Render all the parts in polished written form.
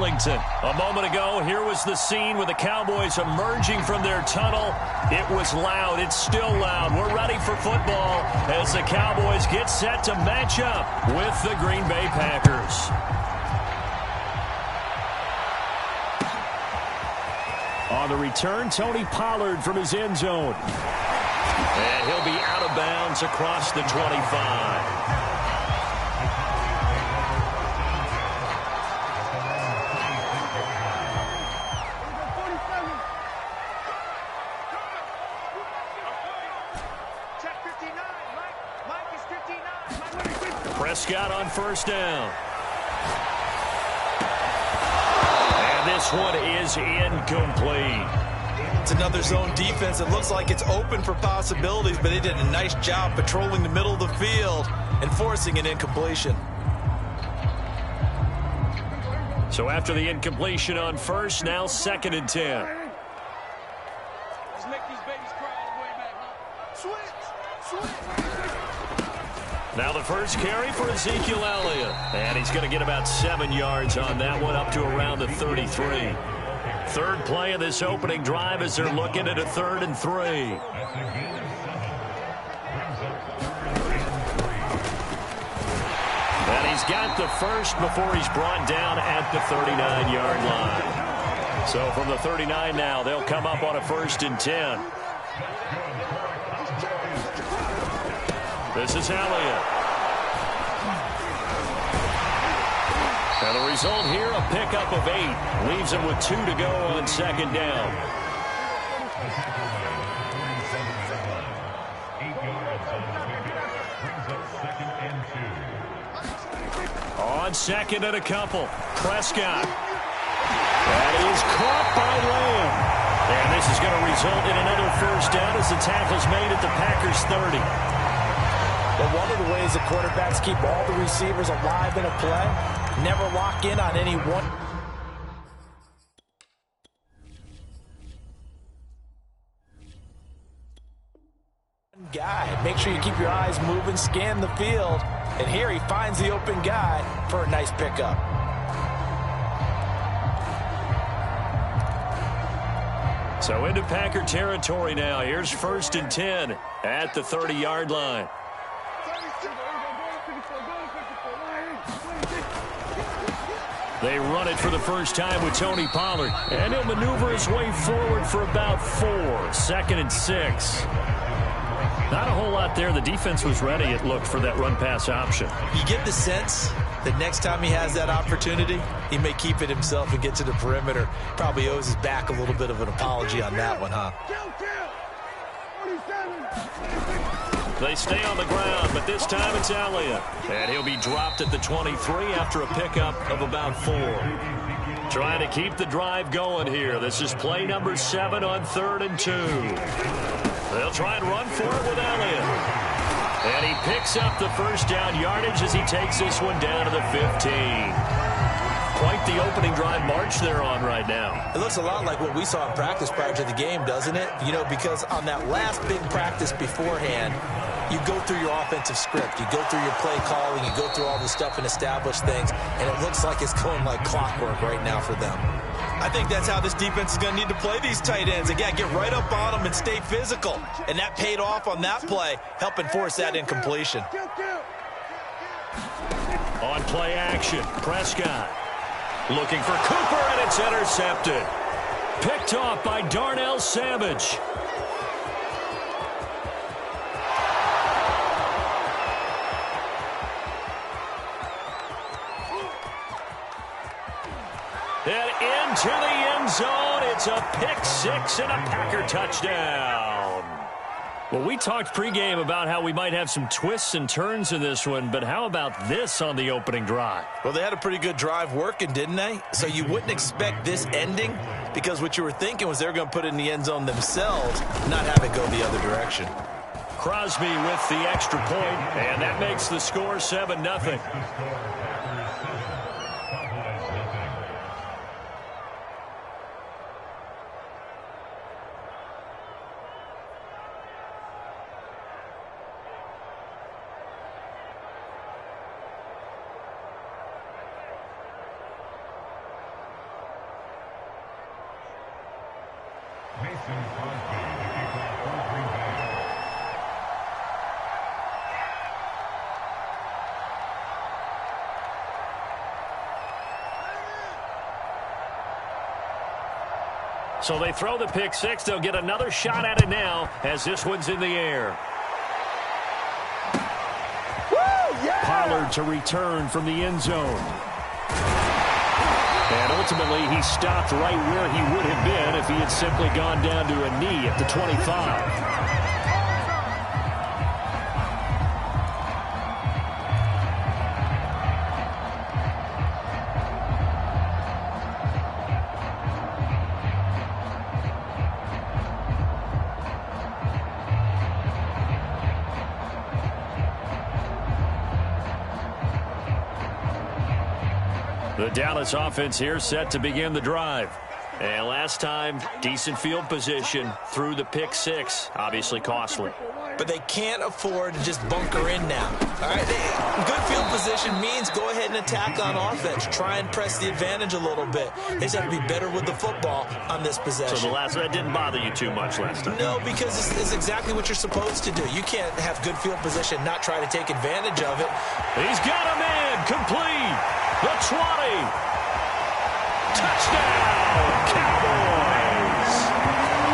Arlington. A moment ago, here was the scene with the Cowboys emerging from their tunnel. It was loud. It's still loud. We're ready for football as the Cowboys get set to match up with the Green Bay Packers. On the return, Tony Pollard from his end zone. And he'll be out of bounds across the 25. Prescott on first down. And this one is incomplete. It's another zone defense. It looks like it's open for possibilities, but they did a nice job patrolling the middle of the field and forcing an incompletion. So after the incompletion on first, now 2nd and 10. Let's make these babies cry all the way back, huh? Switch! Now the first carry for Ezekiel Elliott. And he's going to get about 7 yards on that one, up to around the 33. Third play of this opening drive as they're looking at a 3rd and 3. And he's got the first before he's brought down at the 39-yard line. So from the 39 now, they'll come up on a 1st and 10. This is Elliott. And the result here, a pickup of 8. Leaves him with 2 to go on 2nd down. On 2nd and a couple. Prescott. That is caught by Lamb. And this is going to result in another 1st down as the tackle's made at the Packers 30. But one of the ways the quarterbacks keep all the receivers alive in a play, never lock in on any one guy. Make sure you keep your eyes moving, scan the field, and here he finds the open guy for a nice pickup. So into Packer territory now. Here's 1st and 10 at the 30-yard line. They run it for the first time with Tony Pollard. And he'll maneuver his way forward for about 4. 2nd and 6. Not a whole lot there. The defense was ready, it looked, for that run-pass option. You get the sense that next time he has that opportunity, he may keep it himself and get to the perimeter. Probably owes his back a little bit of an apology on that one, huh? They stay on the ground, but this time it's Elliott. And he'll be dropped at the 23 after a pickup of about 4. Trying to keep the drive going here. This is play number 7 on 3rd and 2. They'll try and run for it with Elliott. And he picks up the 1st down yardage as he takes this one down to the 15. Quite the opening drive march they're on right now. It looks a lot like what we saw in practice prior to the game, doesn't it? You know, because on that last big practice beforehand, you go through your offensive script. You go through your play calling. You go through all the stuff and establish things. And it looks like it's going like clockwork right now for them. I think that's how this defense is going to need to play these tight ends. Again, get right up on them and stay physical. And that paid off on that play, helping force that incompletion. On play action, Prescott. Looking for Cooper, and it's intercepted. Picked off by Darnell Savage. And into the end zone. It's a pick 6 and a Packer touchdown. Well, we talked pregame about how we might have some twists and turns in this one, but how about this on the opening drive? Well, they had a pretty good drive working, didn't they? So you wouldn't expect this ending, because what you were thinking was they were going to put it in the end zone themselves, not have it go the other direction. Crosby with the extra point, and that makes the score 7-0. So they throw the pick six. They'll get another shot at it now as this one's in the air. Pollard to return from the end zone. And ultimately, he stopped right where he would have been if he had simply gone down to a knee at the 25. The Dallas offense here set to begin the drive. And last time, decent field position through the pick six. Obviously costly. But they can't afford to just bunker in now. All right, good field position means go ahead and attack on offense. Try and press the advantage a little bit. They just have to be better with the football on this possession. So that didn't bother you too much last time? No, because this is exactly what you're supposed to do. You can't have good field position and not try to take advantage of it. He's got a man complete. The 20. Touchdown, Cowboys.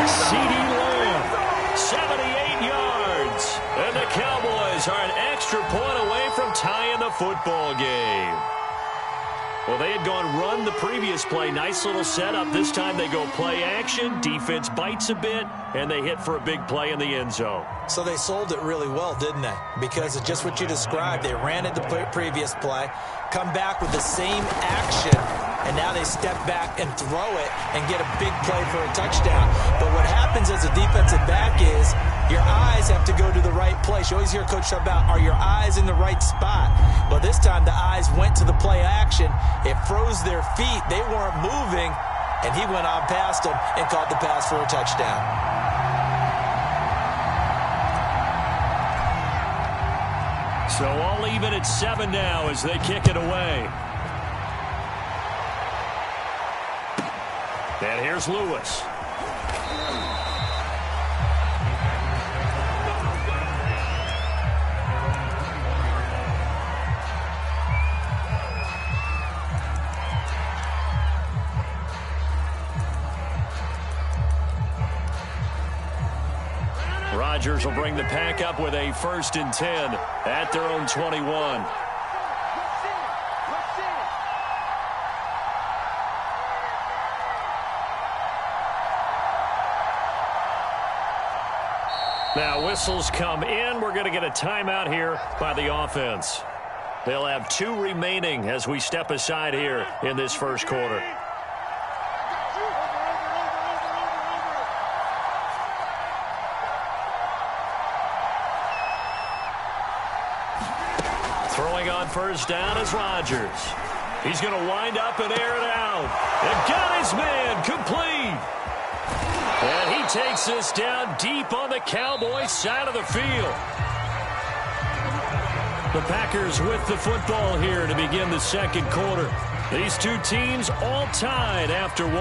CeeDee Lamb, 78 yards. And the Cowboys are an extra point away from tying the football game. Well, they had gone run the previous play. Nice little setup. This time they go play action. Defense bites a bit, and they hit for a big play in the end zone. So they sold it really well, didn't they? Because of just what you described. They ran it the previous play, come back with the same action, and now they step back and throw it and get a big play for a touchdown. But what happens as a defensive back is your eyes have to go to the right place. You always hear Coach talk about, are your eyes in the right spot? Well, this time the eyes went to the play action. It froze their feet. They weren't moving, and he went on past them and caught the pass for a touchdown. So all even at 7 now as they kick it away. And here's Lewis. Rodgers will bring the pack up with a 1st and 10 at their own 21. Now whistles come in. We're going to get a timeout here by the offense. They'll have 2 remaining as we step aside here in this first quarter. Throwing on 1st down is Rodgers. He's going to wind up and air it out. And got his man complete. And he takes this down deep on the Cowboys side of the field. The Packers with the football here to begin the second quarter. These two teams all tied after 1.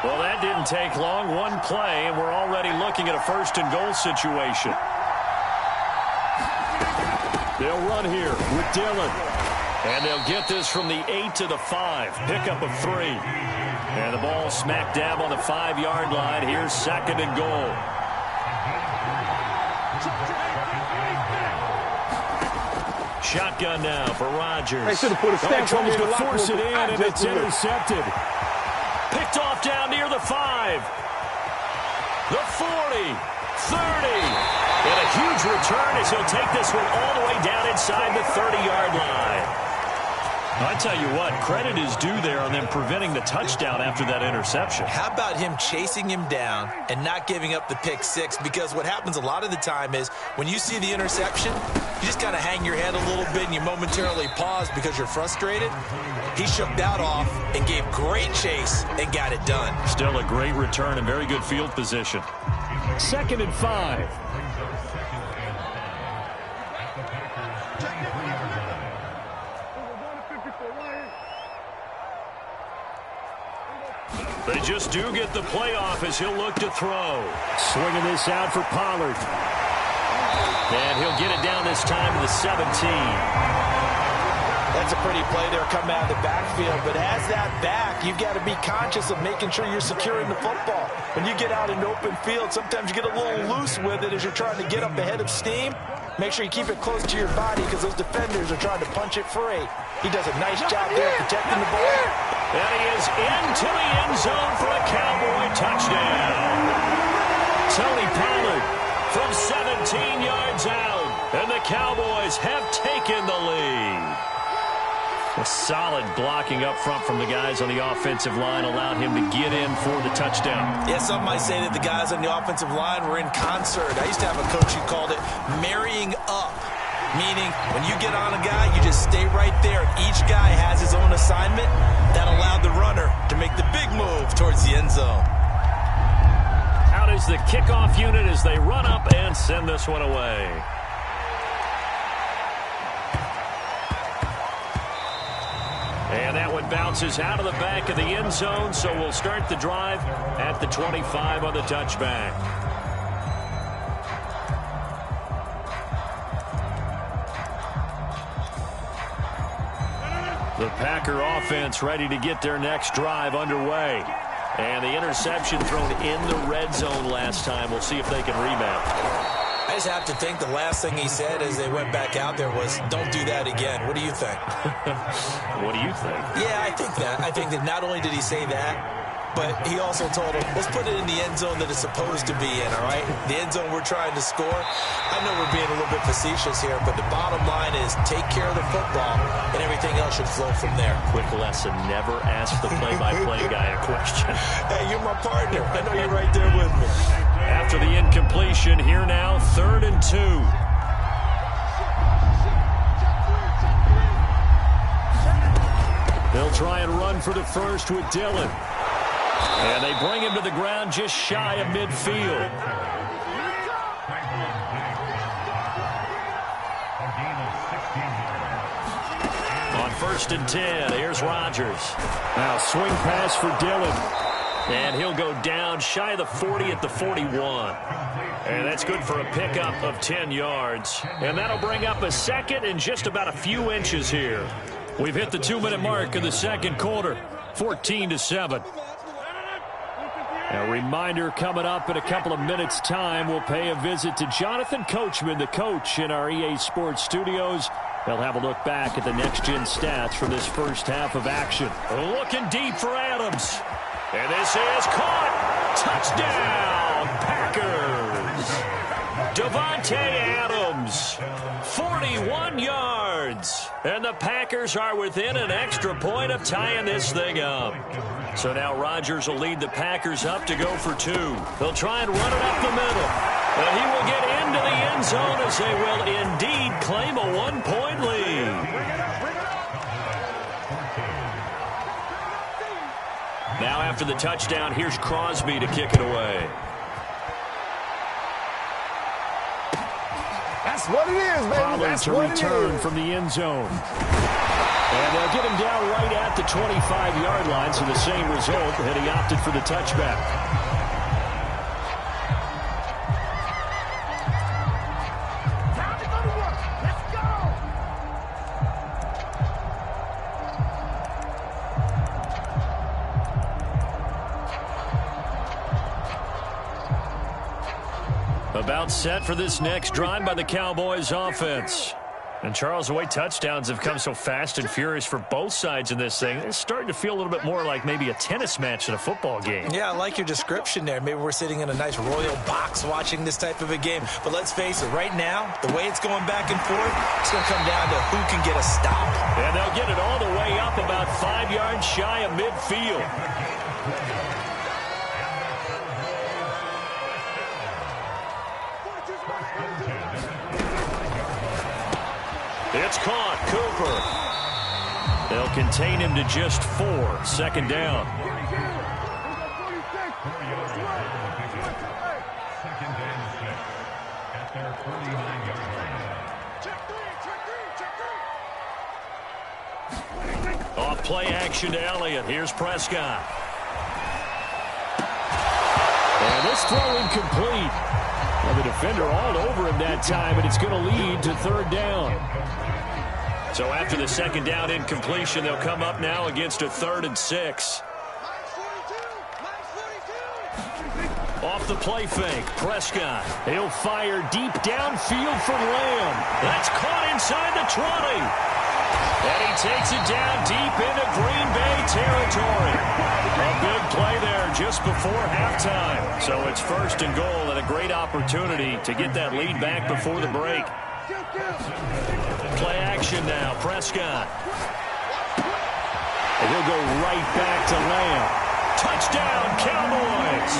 Well, that didn't take long. 1 play, and we're already looking at a 1st and goal situation. They'll run here with Dillon. And they'll get this from the 8 to the 5. Pickup of 3. And the ball smack dab on the 5-yard line. Here's 2nd and goal. Shotgun now for Rodgers. They should have put a stamp on tries me to force it in, and it's intercepted. Picked off down near the 5. The 40. 30. And a huge return as he'll take this one all the way down inside the 30-yard line. I tell you what, credit is due there on them preventing the touchdown after that interception. How about him chasing him down and not giving up the pick 6? Because what happens a lot of the time is when you see the interception, you just kind of hang your head a little bit and you momentarily pause because you're frustrated. He shook that off and gave great chase and got it done. Still a great return and very good field position. 2nd and 5. They just do get the playoff as he'll look to throw. Swinging this out for Pollard. And he'll get it down this time to the 17. That's a pretty play there coming out of the backfield. But as that back, you've got to be conscious of making sure you're securing the football. When you get out in open field, sometimes you get a little loose with it as you're trying to get up ahead of steam. Make sure you keep it close to your body because those defenders are trying to punch it free. He does a nice job there protecting the ball. And he is into the end zone for a Cowboy touchdown. Tony Pollard from 17 yards out. And the Cowboys have taken the lead. A solid blocking up front from the guys on the offensive line allowed him to get in for the touchdown. Yeah, some might say that the guys on the offensive line were in concert. I used to have a coach who called it marrying up, meaning when you get on a guy, you just stay right there. Each guy has his own assignment. That allowed the runner to make the big move towards the end zone. Out is the kickoff unit as they run up and send this one away. And that one bounces out of the back of the end zone, so we'll start the drive at the 25 on the touchback. The Packer offense ready to get their next drive underway. And the interception thrown in the red zone last time. We'll see if they can rebound. I just have to think the last thing he said as they went back out there was, don't do that again. What do you think? What do you think? Yeah, I think that. I think that not only did he say that, but he also told him, let's put it in the end zone that it's supposed to be in, all right? The end zone we're trying to score. I know we're being a little bit facetious here, but the bottom line is take care of the football, and everything else should flow from there. Quick lesson, never ask the play-by-play guy a question. Hey, you're my partner. I know you're right there with me. After the incompletion, here now, 3rd and 2. They'll try and run for the first with Dillon. And they bring him to the ground just shy of midfield. On 1st and 10, here's Rodgers. Now swing pass for Dillon. And he'll go down shy of the 40 at the 41. And that's good for a pickup of 10 yards. And that'll bring up a second and just about a few inches here. We've hit the 2-minute mark in the second quarter, 14-7. A reminder coming up in a couple of minutes' time. We'll pay a visit to Jonathan Coachman, the coach in our EA Sports studios. They'll have a look back at the next-gen stats from this first half of action. Looking deep for Adams. And this is caught. Touchdown, Packers. Devontae Adams, 41 yards. And the Packers are within an extra point of tying this thing up. So now Rodgers will lead the Packers up to go for 2. They'll try and run it up the middle. And he will get into the end zone as they will indeed claim a 1-point lead. Now after the touchdown, here's Crosby to kick it away. That's what it is, baby. Pollard That's to what return it is. from the end zone. And they'll get him down right at the 25-yard line, so the same result, and he opted for the touchback. Time to go to work. Let's go. About set for this next drive by the Cowboys offense. And Charles, the way touchdowns have come so fast and furious for both sides in this thing, it's starting to feel a little bit more like maybe a tennis match in a football game. Yeah, I like your description there. Maybe we're sitting in a nice royal box watching this type of a game. But let's face it, right now, the way it's going back and forth, it's going to come down to who can get a stop. And they'll get it all the way up about 5 yards shy of midfield. It's caught. Cooper. They'll contain him to just 4. 2nd down. Off play action to Elliott. Here's Prescott. this throw incomplete. Well, the defender all over him that time, and it's going to lead to third down. So after the second down incompletion, they'll come up now against a 3rd and 6. Off the play fake, Prescott. He'll fire deep downfield from Lamb. That's caught inside the 20. And he takes it down deep into Green Bay territory. A big play there just before halftime. So it's 1st and goal and a great opportunity to get that lead back before the break. Play action now, Prescott. And he'll go right back to Lamb. Touchdown, Cowboys!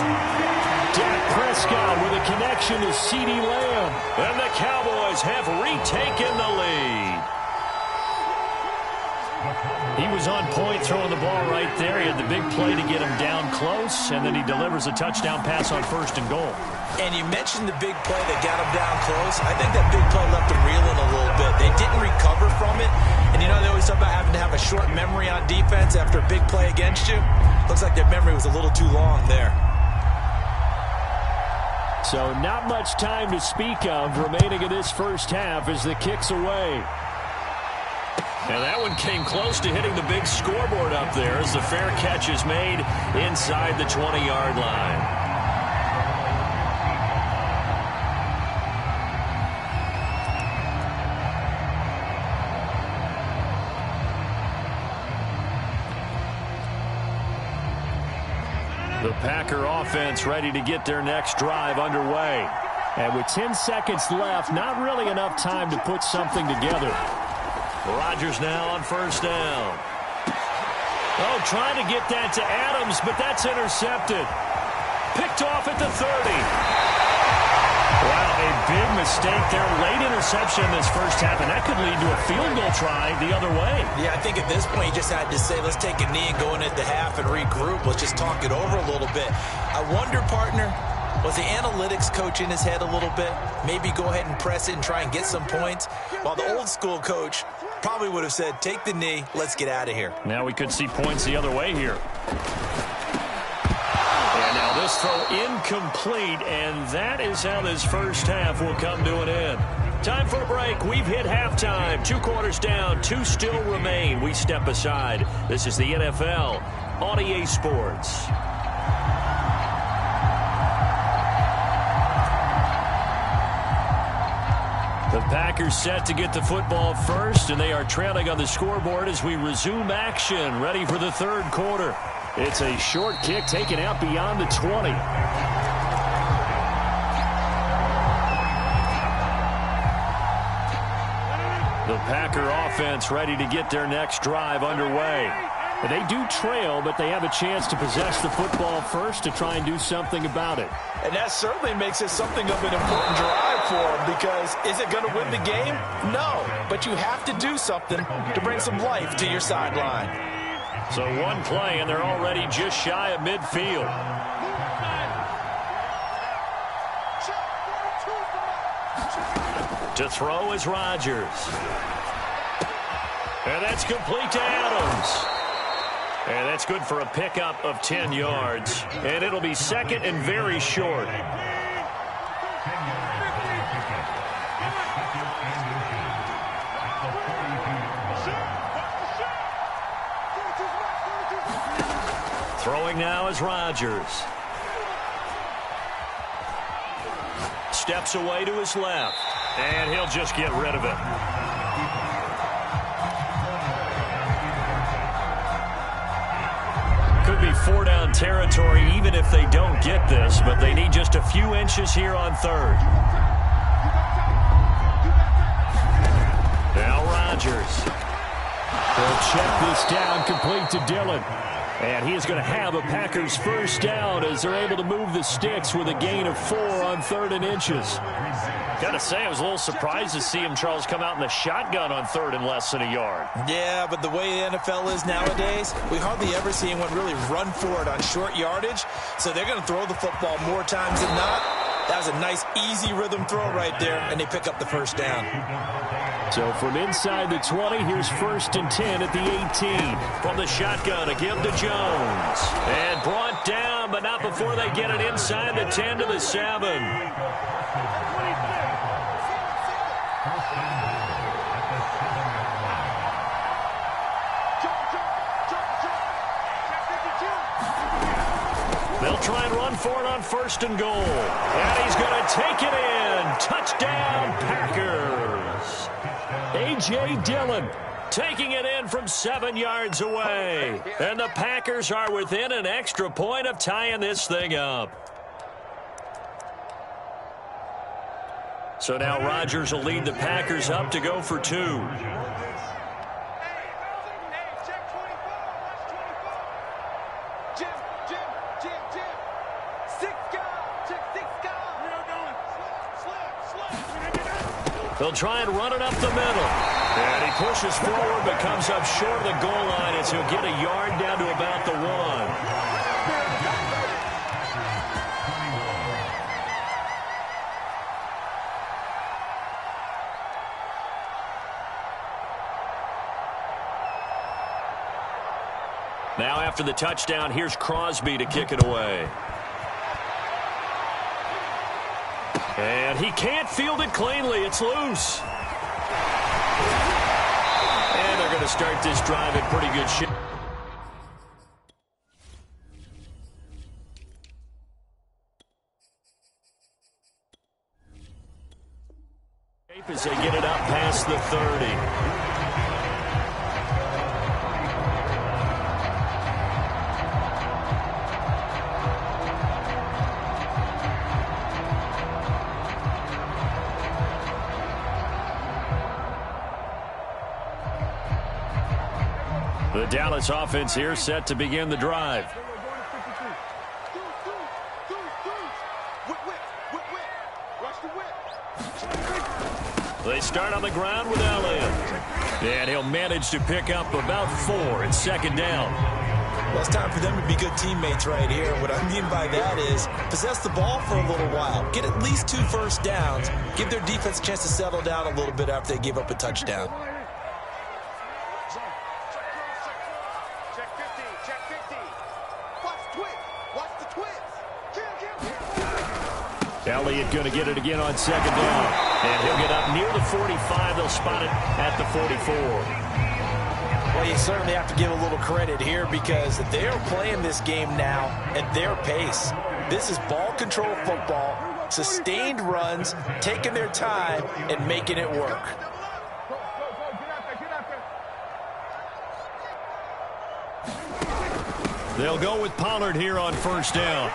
Dak Prescott with a connection to CeeDee Lamb. And the Cowboys have retaken the lead. He was on point throwing the ball right there. He had the big play to get him down close, and then he delivers a touchdown pass on 1st and goal. And you mentioned the big play that got him down close. I think that big play left him reeling a little bit. They didn't recover from it. And you know, they always talk about having to have a short memory on defense after a big play against you. Looks like their memory was a little too long there. So not much time to speak of remaining in this first half as the kick's away. And that one came close to hitting the big scoreboard up there as the fair catch is made inside the 20-yard line. The Packer offense ready to get their next drive underway. And with 10 seconds left, not really enough time to put something together. Rodgers now on 1st down. Oh, trying to get that to Adams, but that's intercepted. Picked off at the 30. Wow, a big mistake there. Late interception in this first half, and that could lead to a field goal try the other way. Yeah, I think at this point you just had to say, let's take a knee and go into the half and regroup. Let's just talk it over a little bit. I wonder, partner, was the analytics coach in his head a little bit? Maybe go ahead and press it and try and get some points? While the old school coach probably would have said, take the knee, let's get out of here. Now we could see points the other way here. And now this throw incomplete, and that is how this first half will come to an end. Time for a break. We've hit halftime. 2 quarters down, 2 still remain. We step aside. This is the NFL on EA Sports. The Packers set to get the football first, and they are trailing on the scoreboard as we resume action, ready for the 3rd quarter. It's a short kick taken out beyond the 20. The Packer offense ready to get their next drive underway. They do trail, but they have a chance to possess the football first to try and do something about it. And that certainly makes it something of an important drive for them, because is it going to win the game? No, but you have to do something to bring some life to your sideline. So one play, and they're already just shy of midfield. To throw is Rodgers. And that's complete to Adams. And that's good for a pickup of 10 yards. And it'll be 2nd and very short. Throwing now is Rodgers. Steps away to his left. And he'll just get rid of it. Could be 4-down territory even if they don't get this, but they need just a few inches here on 3rd. Now Rodgers. He'll check this down, complete to Dillon. And he is going to have a Packers first down as they're able to move the sticks with a gain of 4 on 3rd and inches. Got to say, I was a little surprised to see him, Charles, come out in the shotgun on 3rd and less than a yard. Yeah, but the way the NFL is nowadays, we hardly ever see anyone really run for it on short yardage. So they're going to throw the football more times than not. That was a nice, easy rhythm throw right there, and they pick up the first down. So from inside the 20, here's 1st and 10 at the 18. From the shotgun, a give to Jones. And brought down, but not before they get it inside the 10 to the 7. They'll try and run for it on 1st and goal. And he's going to take it in. Touchdown, Packers. A.J. Dillon taking it in from 7 yards away. And the Packers are within an extra point of tying this thing up. So now Rodgers will lead the Packers up to go for 2. They'll try and run it up the middle. And he pushes forward but comes up short of the goal line as he'll get a yard down to about the 1. Now after the touchdown, here's Crosby to kick it away. And he can't field it cleanly. It's loose. And they're going to start this drive in pretty good shape. As they get it up past the 30. The Dallas offense here set to begin the drive. They start on the ground with Elliott. And he'll manage to pick up about 4 at 2nd down. Well, it's time for them to be good teammates right here. What I mean by that is possess the ball for a little while. Get at least 2 first downs. Give their defense a chance to settle down a little bit after they give up a touchdown. Elliott going to get it again on 2nd down. And he'll get up near the 45. They'll spot it at the 44. Well, you certainly have to give a little credit here because they're playing this game now at their pace. This is ball control football, sustained runs, taking their time, and making it work. They'll go with Pollard here on 1st down.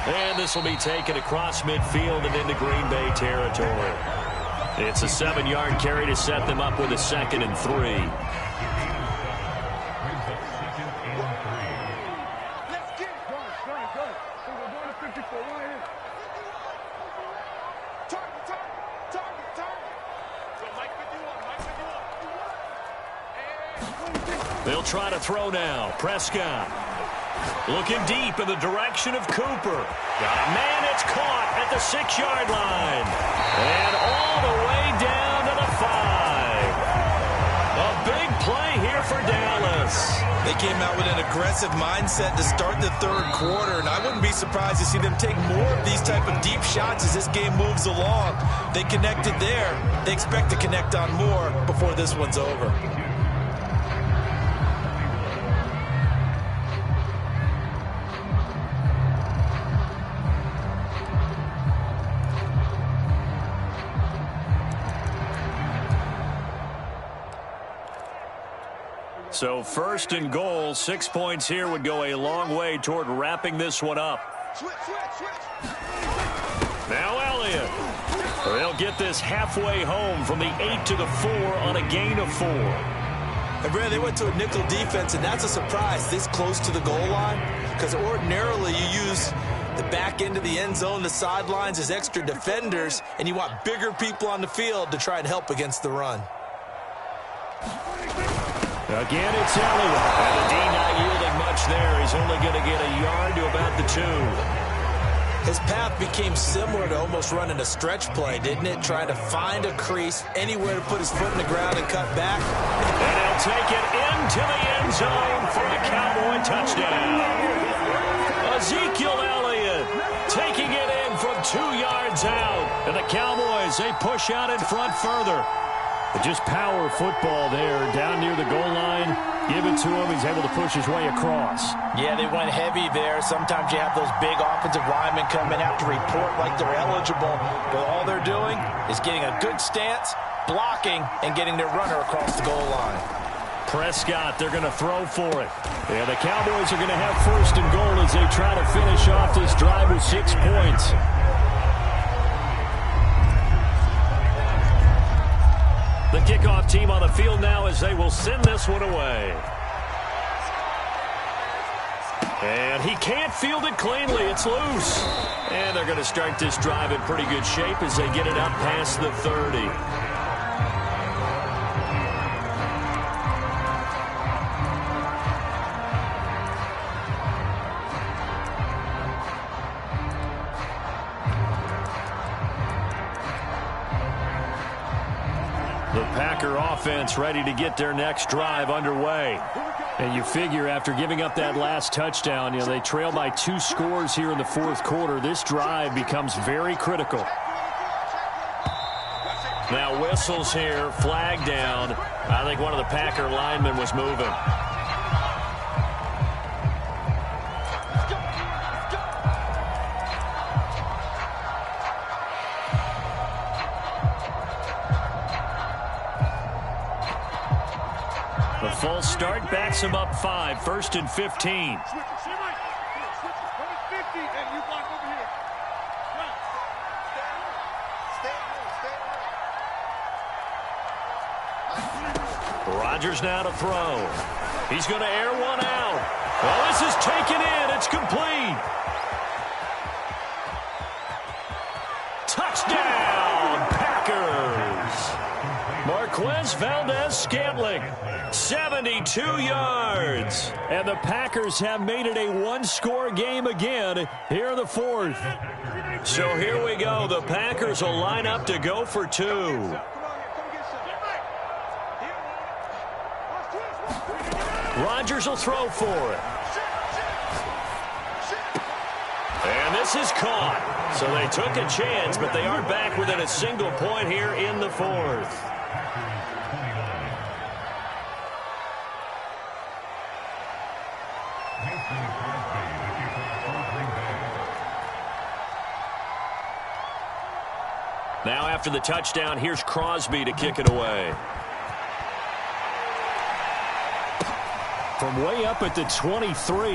And this will be taken across midfield and into Green Bay territory. It's a 7-yard carry to set them up with a 2nd and 3. They'll try to throw now. Prescott. Looking deep in the direction of Cooper. Got a man, it's caught at the 6-yard line. And all the way down to the 5. A big play here for Dallas. They came out with an aggressive mindset to start the 3rd quarter, and I wouldn't be surprised to see them take more of these type of deep shots as this game moves along. They connected there. They expect to connect on more before this one's over. So 1st and goal, 6 points here would go a long way toward wrapping this one up. Now Elliott. They'll get this halfway home from the 8 to the 4 on a gain of 4. And Brad, they went to a nickel defense, and that's a surprise this close to the goal line because ordinarily you use the back end of the end zone, the sidelines as extra defenders, and you want bigger people on the field to try and help against the run. Again, it's Elliott. And the D not yielding much there. He's only going to get a yard to about the 2. His path became similar to almost running a stretch play, didn't it? Trying to find a crease, anywhere to put his foot in the ground and cut back. And he'll take it into the end zone for a Cowboy touchdown. Ezekiel Elliott taking it in from 2 yards out. And the Cowboys, they push out in front further. Just power football there, down near the goal line. Give it to him. He's able to push his way across. Yeah, they went heavy there. Sometimes you have those big offensive linemen come in, have to report like they're eligible. But all they're doing is getting a good stance, blocking, and getting their runner across the goal line. Prescott, they're going to throw for it. Yeah, the Cowboys are going to have first and goal as they try to finish off this drive with 6 points. The kickoff team on the field now as they will send this one away. And he can't field it cleanly. It's loose. And they're going to start this drive in pretty good shape as they get it up past the 30. The Packer offense ready to get their next drive underway. And you figure after giving up that last touchdown, they trail by 2 scores here in the 4th quarter. This drive becomes very critical. Now whistles here, flag down. I think one of the Packer linemen was moving. The full start backs him up 5, 1st and 15. Rodgers now to throw. He's going to air one out. Well, this is taken in. It's complete. Touchdown, Packers. Marquez Valdez-Scantling, 72 yards. And the Packers have made it a 1-score game again here in the 4th. So here we go. The Packers will line up to go for 2. Rodgers will throw for it. And this is caught. So they took a chance, but they are back within a single point here in the 4th. Now after the touchdown, here's Crosby to kick it away. From way up at the 23.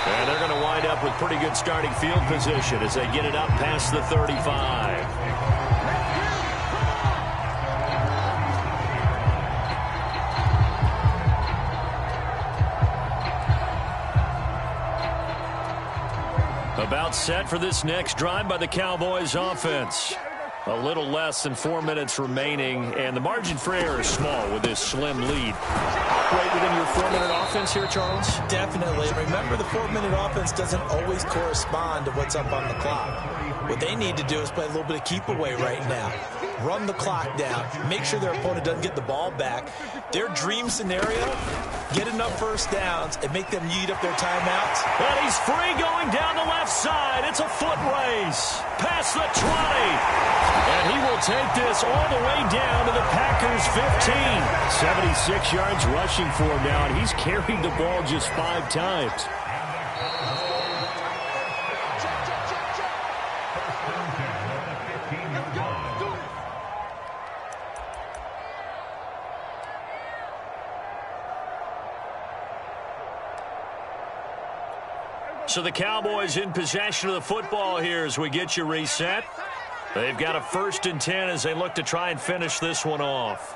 And they're going to wind up with pretty good starting field position as they get it up past the 35. About set for this next drive by the Cowboys offense. A little less than 4 minutes remaining, and the margin for error is small with this slim lead. Operate within your 4-minute offense here, Charles? Definitely. Remember, the 4-minute offense doesn't always correspond to what's up on the clock. What they need to do is play a little bit of keep away right now. Run the clock down. Make sure their opponent doesn't get the ball back. Their dream scenario, get enough first downs and make them eat up their timeouts. And he's free going down the left side. It's a foot race. Past the 20. And he will take this all the way down to the Packers' 15. 76 yards rushing for him now, and he's carried the ball just 5 times. So the Cowboys in possession of the football here as we get you reset. They've got a 1st and 10 as they look to try and finish this one off.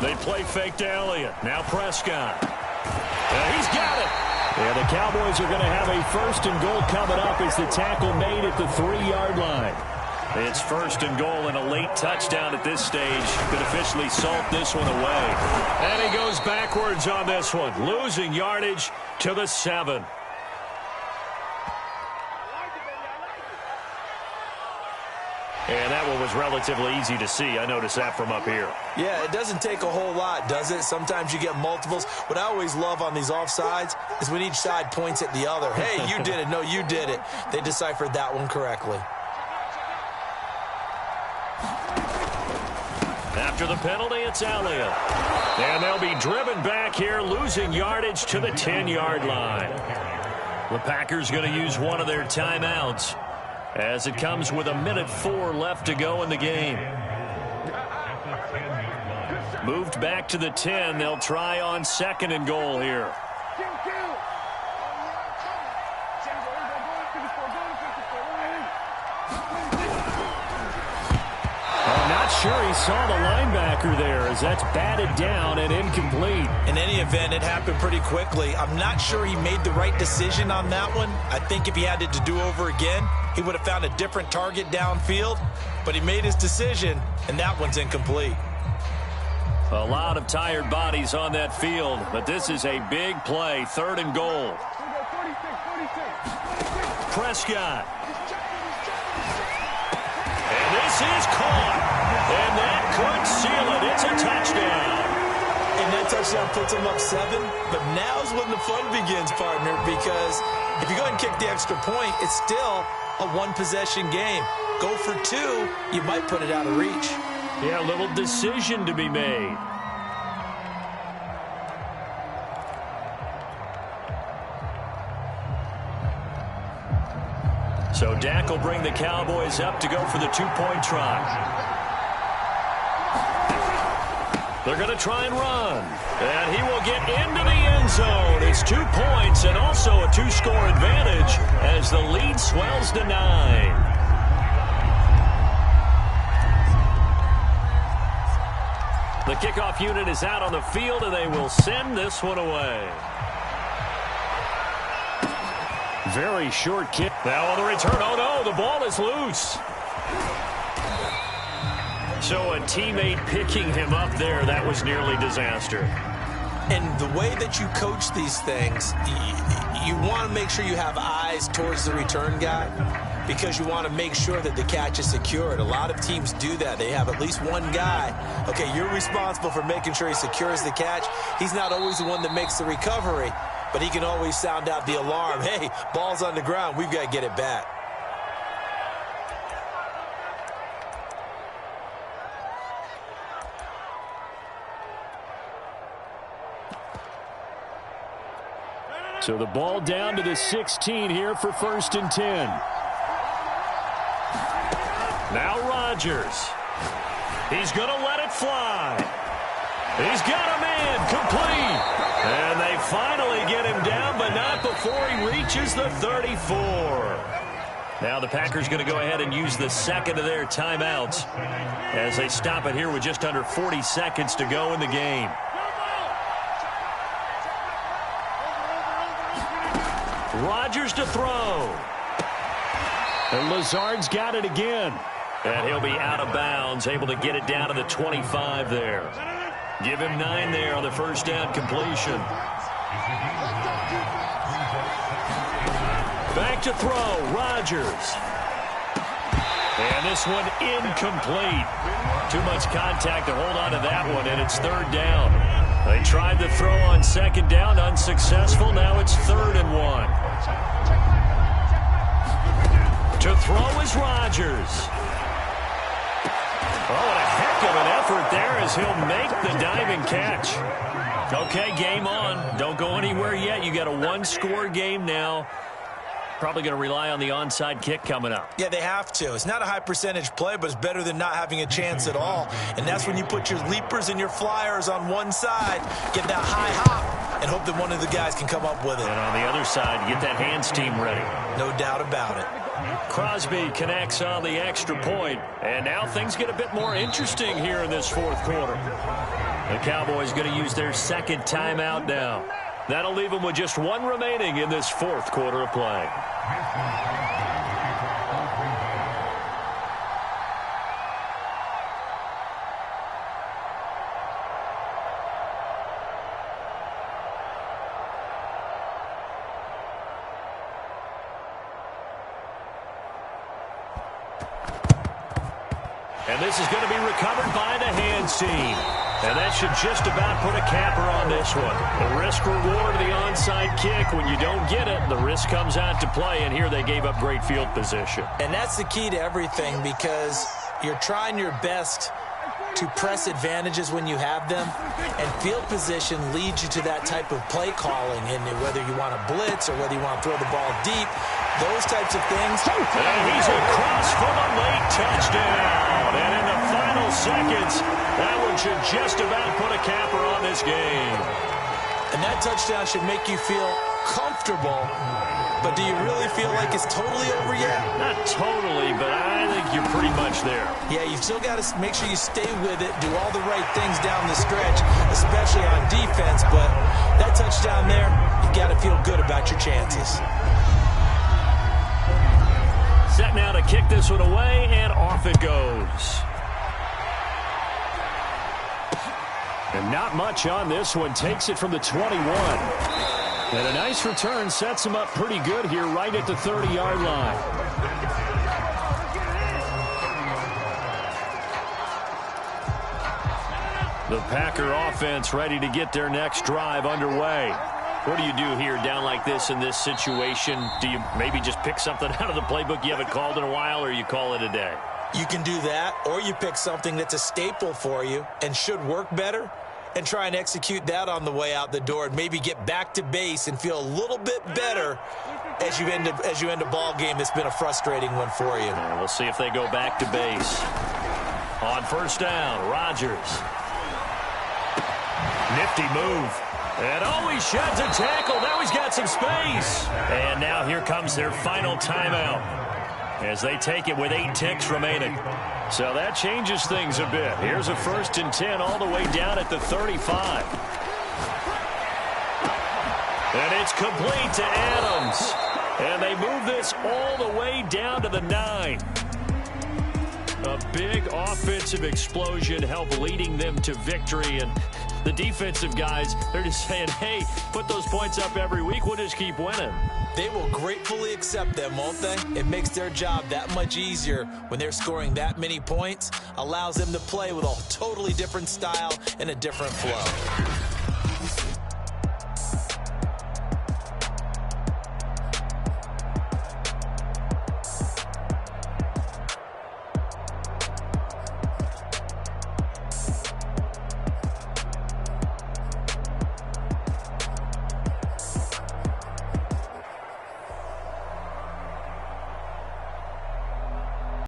They play fake to Elliott. Now Prescott. He's got it. Yeah, the Cowboys are going to have a 1st and goal coming up as the tackle made at the 3-yard line. It's 1st and goal and a late touchdown at this stage could officially salt this one away. And he goes backwards on this one, losing yardage to the 7. And that one was relatively easy to see. I noticed that from up here. Yeah, it doesn't take a whole lot, does it? Sometimes you get multiples. What I always love on these offsides is when each side points at the other. Hey, you did it. No, you did it. They deciphered that one correctly. After the penalty, it's Elliott. And they'll be driven back here, losing yardage to the 10-yard line. The Packers going to use one of their timeouts as it comes with 1:04 left to go in the game. Moved back to the 10. They'll try on 2nd and goal here. I'm not sure he saw the linebacker there as that's batted down and incomplete. In any event, it happened pretty quickly. I'm not sure he made the right decision on that one. I think if he had it to do over again, he would have found a different target downfield, but he made his decision, and that one's incomplete. A lot of tired bodies on that field, but this is a big play, 3rd and goal. Prescott. And this is caught, and that could seal it. It's a touchdown. And that touchdown puts him up 7, but now's when the fun begins, partner, because if you go ahead and kick the extra point, it's still a 1-possession game. Go for 2, you might put it out of reach. Yeah, a little decision to be made. So Dak will bring the Cowboys up to go for the 2-point try. They're going to try and run. And he will get into the end zone. It's 2 points and also a 2-score advantage as the lead swells to 9. The kickoff unit is out on the field, and they will send this one away. Very short kick. Now on the return. Oh, no, the ball is loose. So a teammate picking him up there, that was nearly disaster. And the way that you coach these things, you want to make sure you have eyes towards the return guy because you want to make sure that the catch is secured. A lot of teams do that. They have at least one guy. Okay, you're responsible for making sure he secures the catch. He's not always the one that makes the recovery, but he can always sound out the alarm. Hey, ball's on the ground. We've got to get it back. So the ball down to the 16 here for 1st and 10. Now Rodgers. He's going to let it fly. He's got a man complete. And they finally get him down, but not before he reaches the 34. Now the Packers going to go ahead and use the 2nd of their timeouts as they stop it here with just under 40 seconds to go in the game. Rodgers to throw. And Lazard's got it again. And he'll be out of bounds, able to get it down to the 25 there. Give him 9 there on the first down completion. Back to throw, Rodgers. And this one incomplete. Too much contact to hold on to that one, and it's 3rd down. They tried to throw on 2nd down, unsuccessful. Now it's 3rd and 1. To throw is Rodgers. Oh, what a heck of an effort there as he'll make the diving catch. Okay, game on. Don't go anywhere yet. You got a 1-score game now. Probably going to rely on the onside kick coming up. Yeah, they have to. It's not a high percentage play, but it's better than not having a chance at all. And that's when you put your leapers and your flyers on one side, get that high hop, and hope that one of the guys can come up with it. And on the other side, get that hands team ready. No doubt about it. Crosby connects on the extra point. And now things get a bit more interesting here in this 4th quarter. The Cowboys going to use their 2nd timeout now. That'll leave them with just one remaining in this fourth quarter of play. And this is going to be recovered by the hands team. And that should just about put a capper on this one. The risk-reward of the onside kick. When you don't get it, the risk comes out to play. And here they gave up great field position. And that's the key to everything, because you're trying your best to press advantages when you have them. And field position leads you to that type of play calling. And whether you want to blitz or whether you want to throw the ball deep, those types of things. And he's across for the late touchdown. And in the final seconds, that one should just about put a capper on this game. And that touchdown should make you feel comfortable. But do you really feel like it's totally over yet? Not totally, but I think you're pretty much there. Yeah, you've still got to make sure you stay with it, do all the right things down the stretch, especially on defense. But that touchdown there, you got to feel good about your chances. Set now to kick this one away, and off it goes. And not much on this one. Takes it from the 21. And a nice return sets him up pretty good here right at the 30-yard line. The Packer offense ready to get their next drive underway. What do you do here down like this in this situation? Do you maybe just pick something out of the playbook you haven't called in a while, or you call it a day? You can do that, or you pick something that's a staple for you and should work better, and try and execute that on the way out the door, and maybe get back to base and feel a little bit better as you end a ball game that's been a frustrating one for you. We'll see if they go back to base. On first down, Rodgers. Nifty move. And he sheds a tackle. Now he's got some space. And now here comes their final timeout as they take it with 8 ticks remaining. So that changes things a bit. Here's a 1st and 10 all the way down at the 35. And it's complete to Adams. And they move this all the way down to the 9. A big offensive explosion helped leading them to victory. And the defensive guys, they're just saying, hey, put those points up every week. We'll just keep winning. They will gratefully accept them, won't they? It makes their job that much easier when they're scoring that many points. Allows them to play with a totally different style and a different flow.